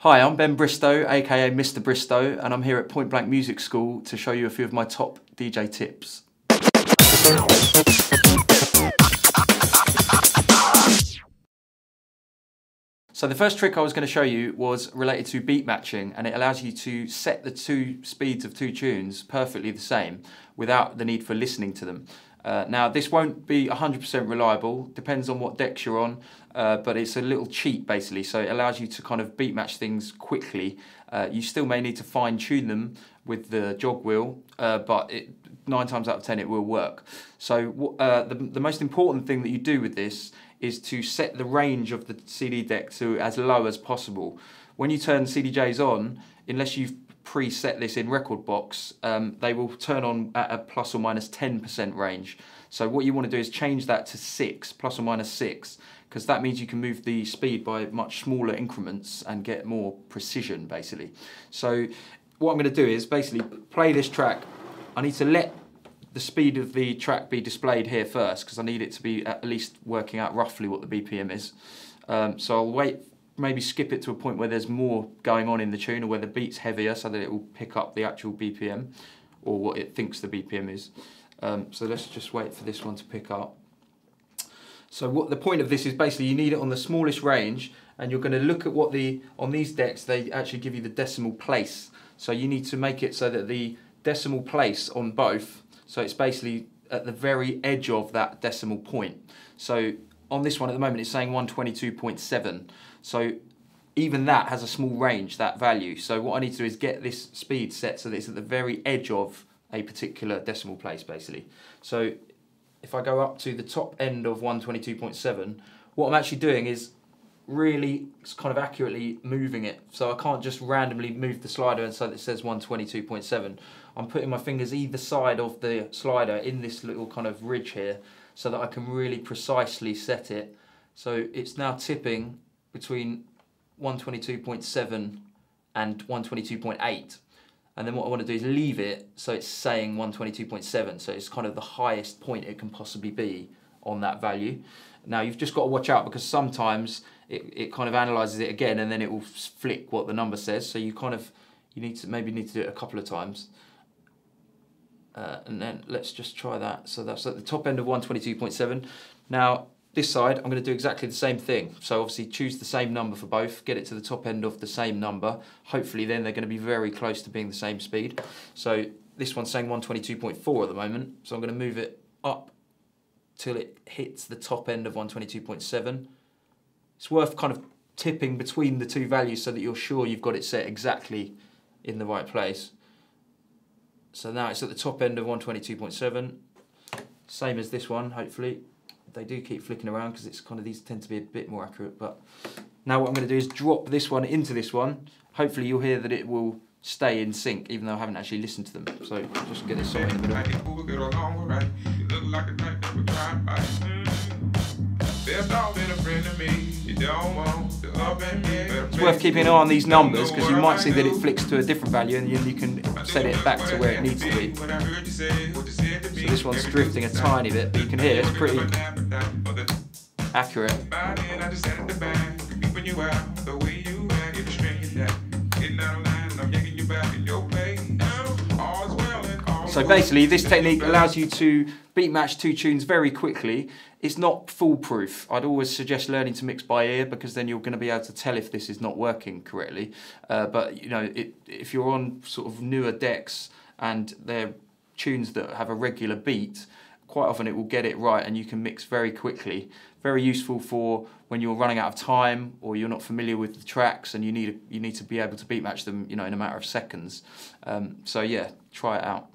Hi, I'm Ben Bristow, aka Mr. Bristow, and I'm here at Point Blank Music School to show you a few of my top DJ tips. So the first trick I was going to show you was related to beat matching, and it allows you to set the two speeds of two tunes perfectly the same without the need for listening to them. Now this won't be 100% reliable, depends on what decks you're on, but it's a little cheat basically, so it allows you to kind of beat match things quickly. You still may need to fine tune them with the jog wheel, but 9 times out of 10 it will work. So the most important thing that you do with this is to set the range of the CD deck to as low as possible. When you turn CDJs on, unless you've preset this in record box, they will turn on at a plus or minus 10% range. So what you want to do is change that to 6, plus or minus 6, because that means you can move the speed by much smaller increments and get more precision basically. So what I'm going to do is basically play this track. I need to let the speed of the track be displayed here first, because I need it to be at least working out roughly what the BPM is. So I'll wait, maybe skip it to a point where there's more going on in the tune, or where the beat's heavier, so that it will pick up the actual BPM, or what it thinks the BPM is. So let's just wait for this one to pick up. So what the point of this is, basically you need it on the smallest range, and you're going to look at what on these decks they actually give you the decimal place. So you need to make it so that the decimal place on both, so it's basically at the very edge of that decimal point. So on this one at the moment it's saying 122.7. So even that has a small range, that value. So what I need to do is get this speed set so that it's at the very edge of a particular decimal place basically. So if I go up to the top end of 122.7, what I'm actually doing is really kind of accurately moving it. So I can't just randomly move the slider and so that it says 122.7. I'm putting my fingers either side of the slider in this little kind of ridge here, so that I can really precisely set it. So it's now tipping between 122.7 and 122.8. And then what I want to do is leave it so it's saying 122.7, so it's kind of the highest point it can possibly be on that value. Now you've just got to watch out, because sometimes it kind of analyzes it again and then it will flick what the number says, so you need to do it a couple of times. And then let's just try that. So that's at the top end of 122.7. Now this side I'm going to do exactly the same thing. So obviously choose the same number for both, get it to the top end of the same number. Hopefully then they're going to be very close to being the same speed. So this one's saying 122.4 at the moment, so I'm going to move it up till it hits the top end of 122.7. It's worth kind of tipping between the two values so that you're sure you've got it set exactly in the right place. So now it's at the top end of 122.7, same as this one, hopefully. They do keep flicking around because it's kind of, these tend to be a bit more accurate. But now what I'm going to do is drop this one into this one. Hopefully you'll hear that it will stay in sync, even though I haven't actually listened to them. So just get this song in the middle. It's worth keeping an eye on these numbers, because you might see that it flicks to a different value and then you can set it back to where it needs to be. So this one's drifting a tiny bit, but you can hear it's pretty accurate. So basically this technique allows you to beat match two tunes very quickly. It's not foolproof. I'd always suggest learning to mix by ear, because then you're going to be able to tell if this is not working correctly. But you know, if you're on sort of newer decks and they're tunes that have a regular beat, quite often it will get it right and you can mix very quickly. Very useful for when you're running out of time or you're not familiar with the tracks and you need to be able to beat match them, you know, in a matter of seconds. So yeah, try it out.